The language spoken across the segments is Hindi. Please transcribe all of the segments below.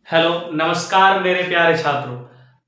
हेलो नमस्कार मेरे प्यारे छात्रों।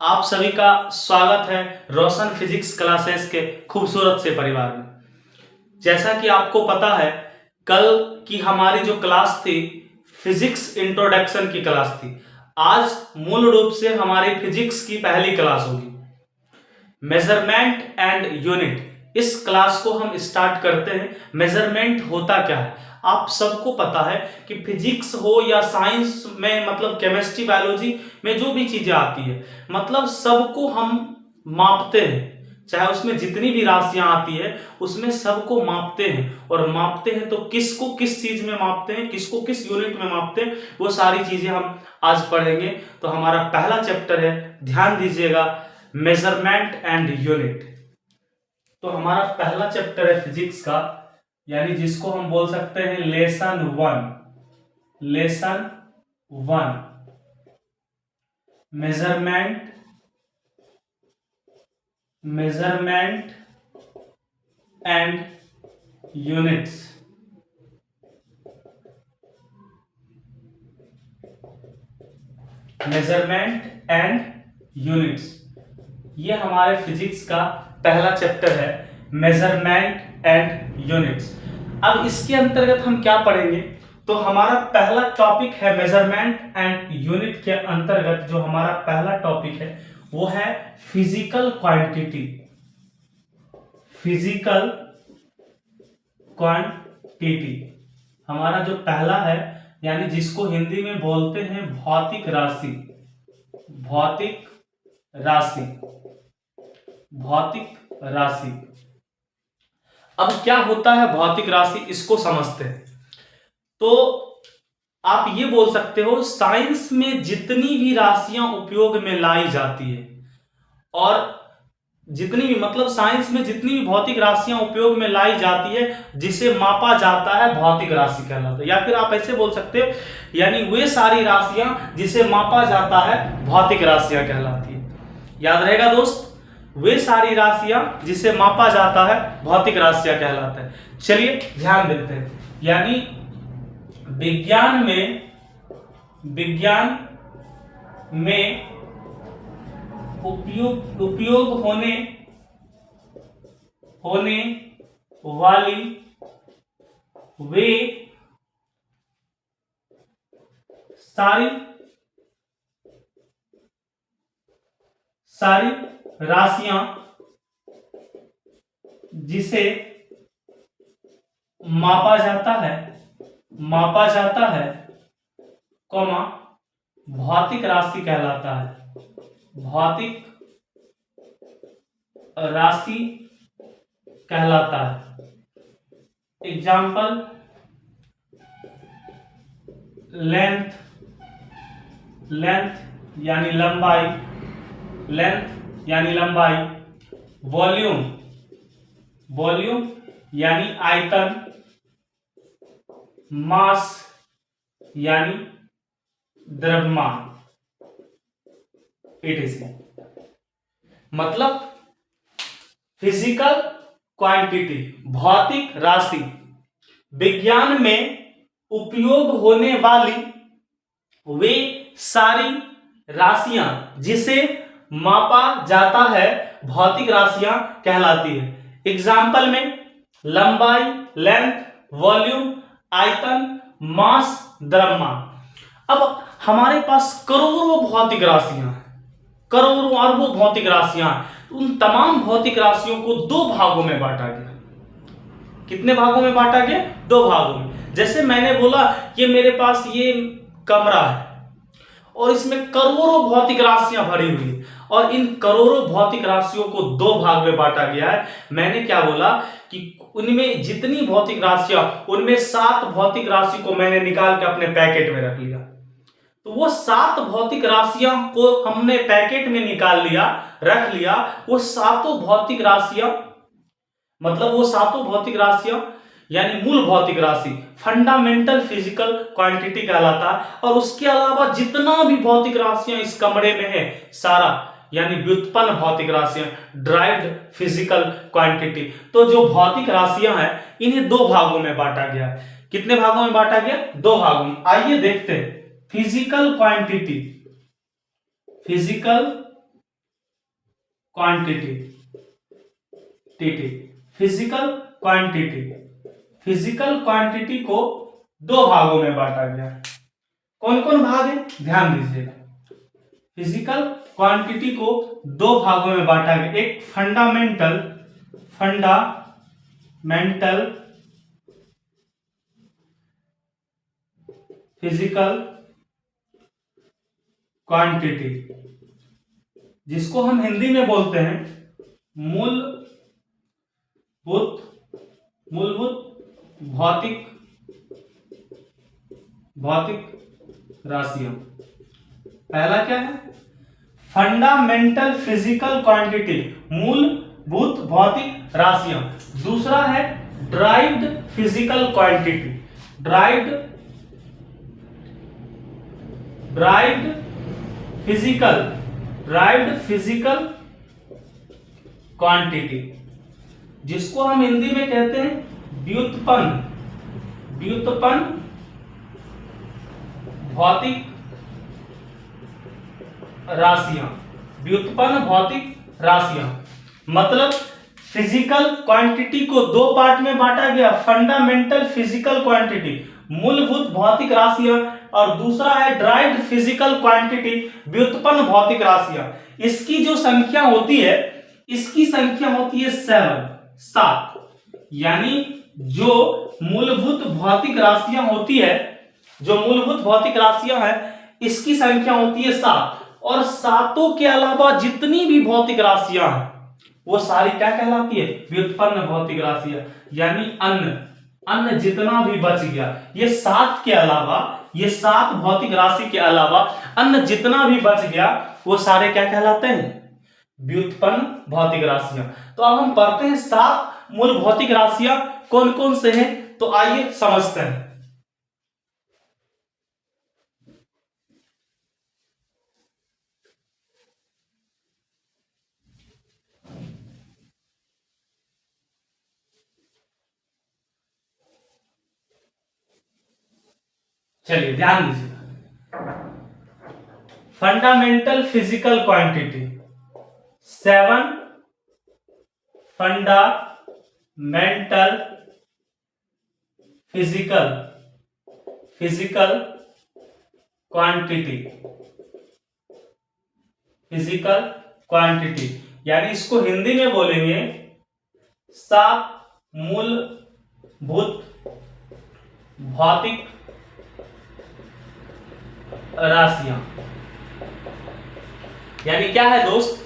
आप सभी का स्वागत है रोशन फिजिक्स क्लासेस के खूबसूरत से परिवार में। जैसा कि आपको पता है, कल की हमारी जो क्लास थी फिजिक्स इंट्रोडक्शन की क्लास थी। आज मूल रूप से हमारी फिजिक्स की पहली क्लास होगी, मेजरमेंट एंड यूनिट। इस क्लास को हम स्टार्ट करते हैं। मेजरमेंट होता क्या है आप सबको पता है कि फिजिक्स हो या साइंस में, मतलब केमिस्ट्री बायोलॉजी में जो भी चीजें आती है, मतलब सबको हम मापते हैं। चाहे उसमें जितनी भी राशियां आती है उसमें सबको मापते हैं। और मापते हैं तो किसको किस चीज में मापते हैं, किसको किस यूनिट में मापते हैं, वो सारी चीजें हम आज पढ़ेंगे। तो हमारा पहला चैप्टर है, ध्यान दीजिएगा, मेजरमेंट एंड यूनिट। तो हमारा पहला चैप्टर है फिजिक्स का, यानी जिसको हम बोल सकते हैं lesson one, measurement and units. Measurement and units, ये हमारे फिजिक्स का पहला चैप्टर है, मेजरमेंट एंड यूनिट्स। अब इसके अंतर्गत हम क्या पढ़ेंगे, तो हमारा पहला टॉपिक है मेजरमेंट एंड यूनिट के अंतर्गत जो हमारा पहला टॉपिक है वो है फिजिकल क्वांटिटी। फिजिकल क्वांटिटी हमारा जो पहला है, यानी जिसको हिंदी में बोलते हैं भौतिक राशि। भौतिक राशि, भौतिक राशि। अब क्या होता है भौतिक राशि, इसको समझते हैं। तो आप ये बोल सकते हो, साइंस में जितनी भी राशियां उपयोग में लाई जाती है, और जितनी भी, मतलब साइंस में जितनी भी भौतिक राशियां उपयोग में लाई जाती है, जिसे मापा जाता है, भौतिक राशि कहलाता है। या फिर आप ऐसे बोल सकते हो, यानी वे सारी राशियां जिसे मापा जाता है भौतिक राशियां कहलाती है। याद रहेगा दोस्त, वे सारी राशियां जिसे मापा जाता है भौतिक राशियां कहलाता है। चलिए ध्यान देते हैं, यानी विज्ञान में उपयोग होने वाली वे सारी राशियां जिसे मापा जाता है कौमा भौतिक राशि कहलाता है। भौतिक राशि कहलाता है। एग्जाम्पल, लेंथ यानी लंबाई, वॉल्यूम यानी आयतन, मास यानी द्रव्यमान, etc। मतलब फिजिकल क्वांटिटी, भौतिक राशि, विज्ञान में उपयोग होने वाली वे सारी राशियां जिसे मापा जाता है भौतिक राशियां कहलाती है। एग्जाम्पल में लंबाई, लेंथ, वॉल्यूम, आयतन, मास, द्रव्यमान। अब हमारे पास करोड़ों भौतिक राशियां हैं, करोड़ों अरबों भौतिक राशियां हैं। उन तमाम भौतिक राशियों को दो भागों में बांटा गया। कितने भागों में बांटा गया? दो भागों में। जैसे मैंने बोला कि मेरे पास ये कमरा है और इसमें करोड़ों भौतिक राशियां भरी हुई है, और इन करोड़ों भौतिक राशियों को दो भाग में बांटा गया है। मैंने क्या बोला कि उनमें जितनी भौतिक राशियां, उनमें 7 भौतिक राशि को मैंने निकाल के अपने पैकेट में रख लिया। तो वो 7 भौतिक राशियां को हमने पैकेट में निकाल लिया, रख लिया। वो सातों भौतिक राशियां, मतलब वो सातों भौतिक राशियां यानी मूल भौतिक राशि, फंडामेंटल फिजिकल क्वांटिटी कहलाता है। और उसके अलावा जितना भी भौतिक राशियां इस कमरे में है, सारा यानी व्युत्पन्न भौतिक राशियां, ड्राइव्ड फिजिकल क्वांटिटी। तो जो भौतिक राशियां हैं इन्हें दो भागों में बांटा गया। कितने भागों में बांटा गया? दो भागों में। आइए देखते हैं। Physical quantity, physical quantity, physical quantity, physical quantity को दो भागों में बांटा गया। कौन कौन भाग है, ध्यान दीजिएगा। फिजिकल क्वांटिटी को दो भागों में बांटा गया। एक फंडामेंटल फिजिकल क्वांटिटी, जिसको हम हिंदी में बोलते हैं मूलभूत भौतिक राशियां। पहला क्या है, फंडामेंटल फिजिकल क्वांटिटी, मूलभूत भौतिक राशियां। दूसरा है derived physical quantity, derived physical quantity, जिसको हम हिंदी में कहते हैं व्युत्पन्न भौतिक राशियां। मतलब फिजिकल क्वांटिटी को दो पार्ट में बांटा गया, फंडामेंटल फिजिकल क्वांटिटी, मूलभूत भौतिक राशियां, और दूसरा है ड्राइव्ड फिजिकल क्वांटिटी, व्युत्पन्न भौतिक राशियां। इसकी जो संख्या होती है, इसकी संख्या होती है 7। यानी जो मूलभूत भौतिक राशियां होती है, जो मूलभूत भौतिक राशियां है, इसकी संख्या होती है 7। और सातों के अलावा जितनी भी भौतिक राशियां हैं वो सारी क्या कहलाती है, व्युत्पन्न भौतिक राशियां। यानी अन्य जितना भी बच गया, ये 7 के अलावा, ये 7 भौतिक राशि के अलावा अन्य जितना भी बच गया वो सारे क्या कहलाते हैं, व्युत्पन्न भौतिक राशियां। तो अब हम पढ़ते हैं 7 मूल भौतिक राशियां कौन कौन से हैं। तो आइए समझते हैं। चलिए ध्यान दीजिएगा। Fundamental physical quantity, 7 fundamental physical quantity, यानी इसको हिंदी में बोलेंगे 7 मूलभूत भौतिक राशियां। यानी क्या है दोस्त,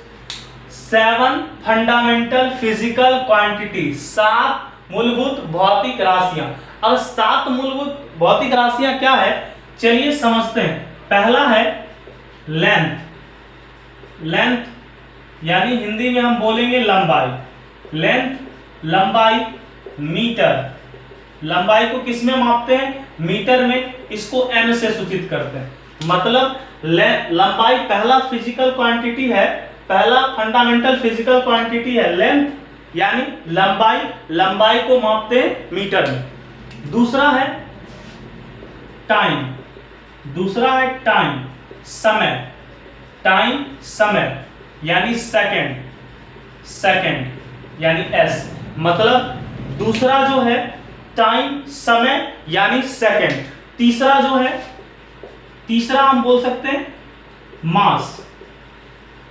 7 फंडामेंटल फिजिकल क्वांटिटी, 7 मूलभूत भौतिक राशियां। अब 7 मूलभूत भौतिक राशियां क्या है, चलिए समझते हैं। पहला है लेंथ, यानी हिंदी में हम बोलेंगे लंबाई। लंबाई मीटर, लंबाई को किस में मापते हैं, मीटर में, इसको एम से सूचित करते हैं। मतलब लंबाई पहला फिजिकल क्वांटिटी है, पहला फंडामेंटल फिजिकल क्वांटिटी है लेंथ, यानी लंबाई को मापते हैं मीटर में। दूसरा है टाइम, समय, यानी सेकंड, यानी एस। मतलब दूसरा जो है टाइम, समय, यानी सेकंड। तीसरा हम बोल सकते हैं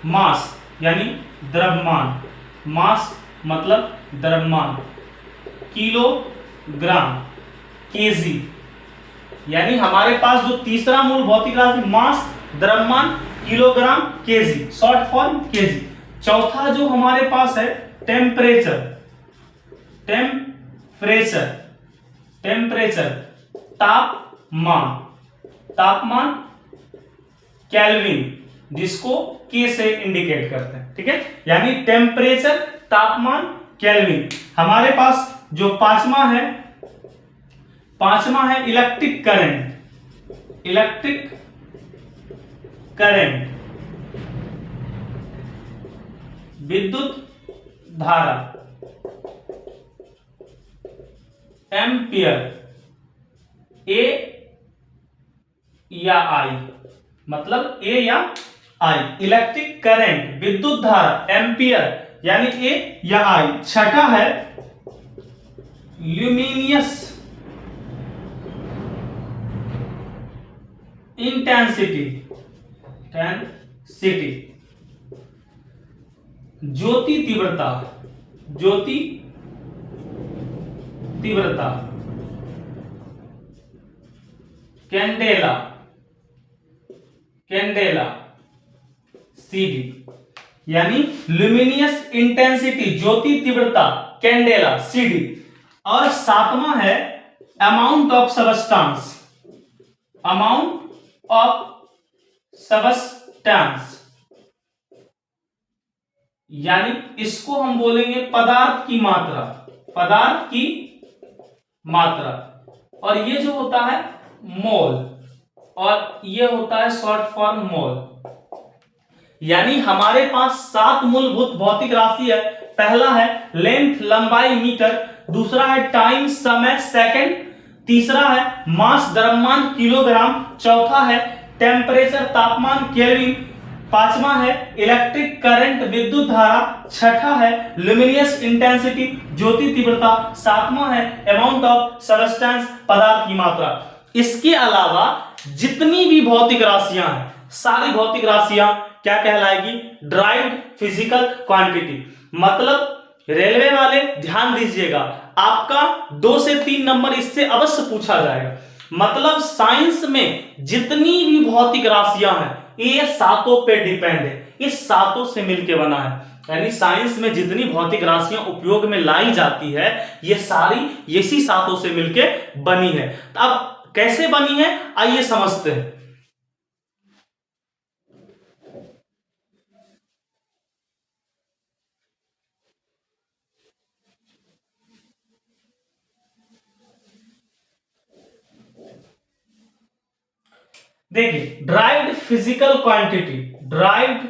मास, यानी द्रव्यमान। मास मतलब द्रव्यमान। किलोग्राम, केजी, यानी हमारे पास जो तीसरा मूल भौतिक राशि मास, द्रव्यमान, kilogram, KG, short form KG. चौथा जो हमारे पास है टेम्परेचर, तापमान, केल्विन, जिसको के से इंडिकेट करते हैं, ठीक है। यानी टेम्परेचर, तापमान, केल्विन। हमारे पास जो पांचवा है इलेक्ट्रिक करंट, विद्युत धारा, एम्पियर, या आई, मतलब ए या आई। इलेक्ट्रिक करंट विद्युत धारा एम्पियर यानी ए या आई। छठा है ल्यूमिनियस इंटेंसिटी, ज्योति तीव्रता, ज्योति तीव्रता, कैंडेला, कैंडेला सीडी, यानी ल्यूमिनियस इंटेंसिटी ज्योति तीव्रता कैंडेला सीडी। और सातवां है amount of substance, amount of substance, यानी इसको हम बोलेंगे पदार्थ की मात्रा, पदार्थ की मात्रा। और ये जो होता है मोल, और ये होता है शॉर्ट फॉर्म मोल। यानी हमारे पास 7 मूलभूत भौतिक राशि है। पहला है लेंथ लंबाई मीटर, दूसरा है टाइम समय सेकंड, तीसरा है मास द्रव्यमान किलोग्राम, चौथा है टेम्परेचर तापमान केल्विन, पांचवा है इलेक्ट्रिक करंट विद्युत धारा, छठा है ल्यूमिनियस इंटेंसिटी ज्योति तीव्रता, सातवां है अमाउंट ऑफ सबस्टेंस पदार्थ की मात्रा। इसके अलावा जितनी भी भौतिक राशियां हैं, सारी भौतिक राशियां क्या कहलाएगी? Derived physical quantity. मतलब रेलवे वाले ध्यान दीजिएगा, आपका 2 से 3 नंबर इससे अवश्य पूछा जाएगा। मतलब साइंस में जितनी भी भौतिक राशियां हैं ये सातों पे डिपेंड है, इस सातों से मिलकर बना है। यानी साइंस में जितनी भौतिक राशियां उपयोग में लाई जाती है ये सारी इसी सातों से मिलकर बनी है। अब कैसे बनी है आइए समझते हैं। देखिए derived physical quantity, derived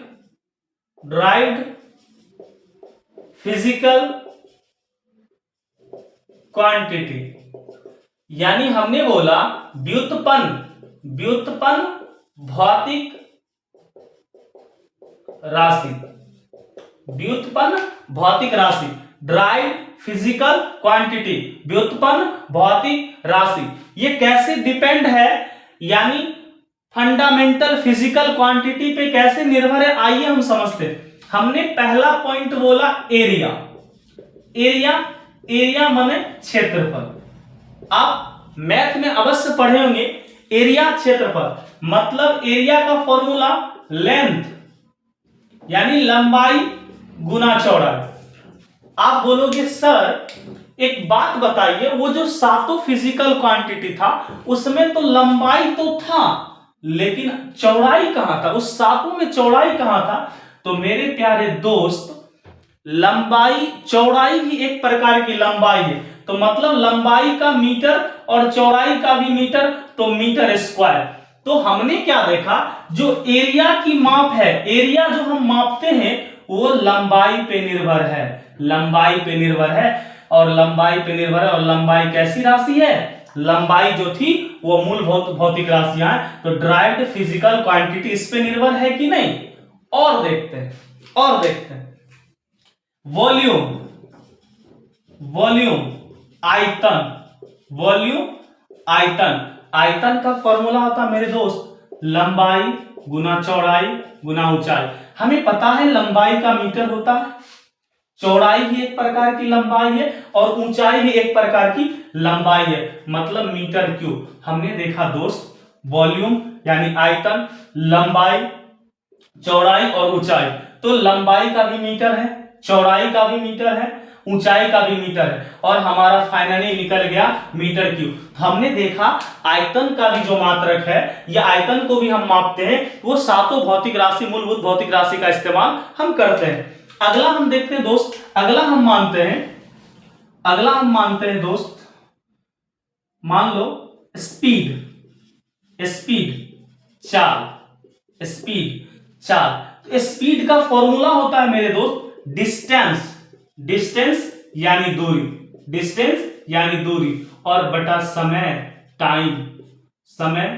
physical quantity, यानी हमने बोला व्युत्पन्न भौतिक राशि, व्युत्पन्न भौतिक राशि, ड्राइव्ड फिजिकल क्वांटिटी, व्युत्पन्न भौतिक राशि। ये कैसे डिपेंड है, यानी फंडामेंटल फिजिकल क्वांटिटी पे कैसे निर्भर है, आइए हम समझते हैं। हमने पहला पॉइंट बोला एरिया, एरिया माने क्षेत्रफल। आप मैथ में अवश्य पढ़े होंगे एरिया क्षेत्रफल, मतलब एरिया का फॉर्मूला लेंथ यानी लंबाई गुना चौड़ाई। आप बोलोगे सर एक बात बताइए, वो जो सातों फिजिकल क्वांटिटी था उसमें तो लंबाई तो था लेकिन चौड़ाई कहां था, उस सातों में चौड़ाई कहां था? तो मेरे प्यारे दोस्त लंबाई चौड़ाई भी एक प्रकार की लंबाई है, तो मतलब लंबाई का मीटर और चौड़ाई का भी मीटर, तो मीटर स्क्वायर। तो हमने क्या देखा, जो एरिया की माप है, एरिया जो हम मापते हैं वो लंबाई पे निर्भर है, लंबाई पे निर्भर है, और लंबाई पे निर्भर है। और लंबाई कैसी राशि है? लंबाई जो थी वो मूल भौतिक राशियां हैं। तो ड्राइव्ड फिजिकल क्वांटिटी इस पे निर्भर है कि नहीं? और देखते हैं वॉल्यूम, आयतन का फॉर्मूला होता मेरे दोस्त लंबाई गुना चौड़ाई गुना ऊंचाई। हमें पता है लंबाई का मीटर होता है, चौड़ाई भी एक प्रकार की लंबाई है और ऊंचाई भी एक प्रकार की लंबाई है, मतलब मीटर क्यूब। हमने देखा दोस्त वॉल्यूम यानी आयतन, लंबाई, चौड़ाई और ऊंचाई। तो लंबाई का भी मीटर है, चौड़ाई का भी मीटर है, ऊंचाई का भी मीटर है, और हमारा फाइनली निकल गया मीटर क्यूब। हमने देखा आयतन का भी जो मात्रक है, या आयतन को भी हम मापते हैं, वो सातों भौतिक राशि मूलभूत भौतिक राशि का इस्तेमाल हम करते हैं। अगला हम देखते हैं दोस्त, अगला हम मानते हैं दोस्त, मान लो स्पीड चाल। स्पीड का फॉर्मूला होता है मेरे दोस्त डिस्टेंस यानी दूरी, और बटा समय, टाइम, समय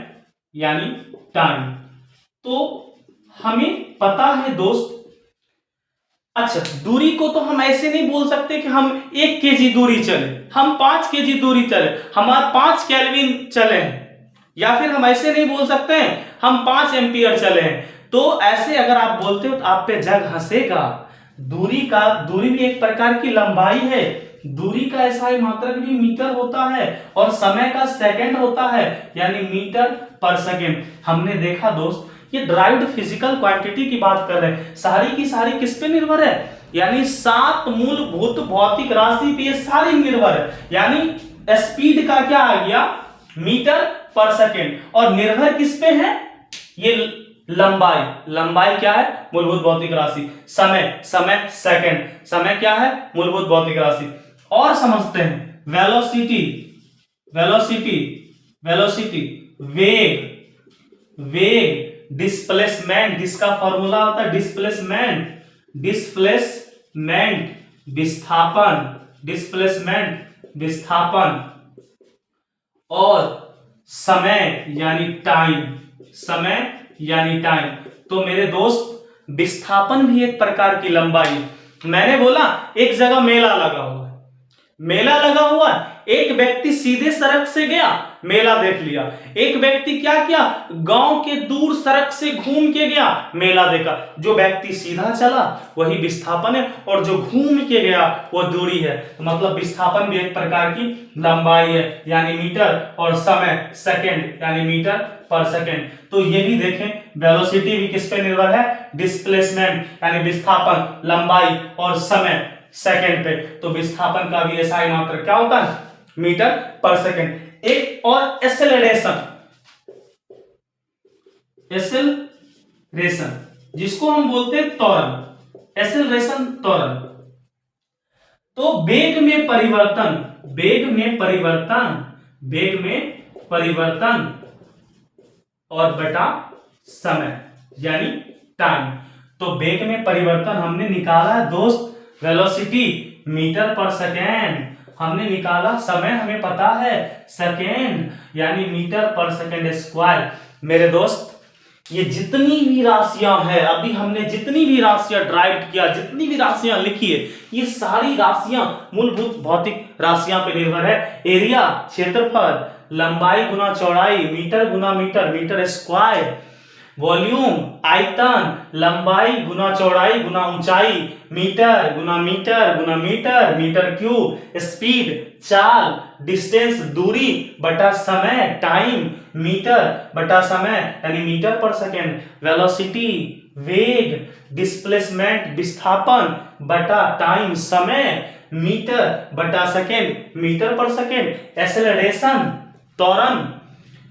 यानी टाइम। तो हमें पता है दोस्त, अच्छा दूरी को तो हम ऐसे नहीं बोल सकते कि हम 1 kg दूरी चले, हम 5 kg दूरी चले, हमारा 5 केल्विन चले हैं, या फिर हम ऐसे नहीं बोल सकते हैं हम 5 एम्पियर चले हैं। तो ऐसे अगर आप बोलते हो तो आप पे जग हंसेगा। दूरी भी एक प्रकार की लंबाई है, दूरी का ऐसा मात्रक भी मीटर होता है और समय का सेकंड होता है, यानी मीटर पर सेकंड। हमने देखा दोस्त, ये ड्राइव्ड फिजिकल क्वांटिटी की बात कर रहे हैं, सारी की सारी किस पे निर्भर है, यानी 7 मूलभूत भौतिक राशि पे ये सारी निर्भर है। यानी स्पीड का क्या आ गया, मीटर पर सेकंड, और निर्भर किस पे है, ये लंबाई क्या है, मूलभूत भौतिक राशि। समय सेकंड, समय क्या है, मूलभूत भौतिक राशि। और समझते हैं वेलोसिटी, वेग, डिस्प्लेसमेंट, जिसका फॉर्मूला होता है विस्थापन, और समय यानी टाइम। तो मेरे दोस्त, विस्थापन भी एक प्रकार की लंबाई। मैंने बोला एक जगह मेला लगा हुआ है, एक व्यक्ति सीधे सड़क से गया, मेला देख लिया। एक व्यक्ति क्या किया, गांव के दूर सड़क से घूम के गया, मेला देखा। जो व्यक्ति सीधा चला वही विस्थापन है, और जो घूम के गया वो दूरी है। तो मतलब विस्थापन भी एक प्रकार की लंबाई है, यानी मीटर, और समय सेकंड, यानी मीटर पर सेकंड। तो ये भी देखें, वेलोसिटी भी किस पे निर्भर है, डिस्प्लेसमेंट यानी विस्थापन, लंबाई, और समय सेकंड पे। तो विस्थापन का भी ऐसा ही मात्रक क्या होता है, मीटर पर सेकंड। एक और एक्सेलरेशन, जिसको हम बोलते हैं त्वरण, एक्सेलरेशन त्वरण। तो वेग में परिवर्तन और बटा समय यानी टाइम। तो वेग में परिवर्तन हमने निकाला है दोस्त, वेलोसिटी मीटर पर सेकेंड, हमने निकाला समय, हमें पता है सेकेंड, यानी मीटर पर सेकेंड स्क्वायर। मेरे दोस्त, ये जितनी भी राशियां हैं, अभी हमने जितनी भी राशियां ड्राइव किया, जितनी भी राशियां लिखी है, ये सारी राशियां मूलभूत भौतिक राशियां पे निर्भर है। एरिया क्षेत्रफल, लंबाई गुना चौड़ाई, मीटर गुना मीटर, मीटर स्क्वायर, वॉल्यूम आयतन, लंबाई गुना चौड़ाई गुना ऊंचाई, मीटर गुना मीटर गुना मीटर, मीटर क्यूब, स्पीड चाल, डिस्टेंस दूरी बटा समय टाइम, मीटर बटा समय यानी मीटर पर सेकेंड, वेलोसिटी वेग, डिस्प्लेसमेंट विस्थापन बटा टाइम समय, मीटर बटा सेकेंड मीटर पर सेकेंड, एक्सेलरेशन त्वरण,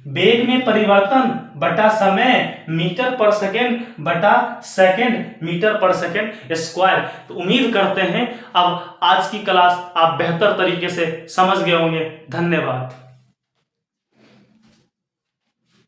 वेग में परिवर्तन बटा समय मीटर पर सेकेंड बटा सेकेंड मीटर पर सेकेंड स्क्वायर। तो उम्मीद करते हैं अब आज की क्लास आप बेहतर तरीके से समझ गए होंगे। धन्यवाद।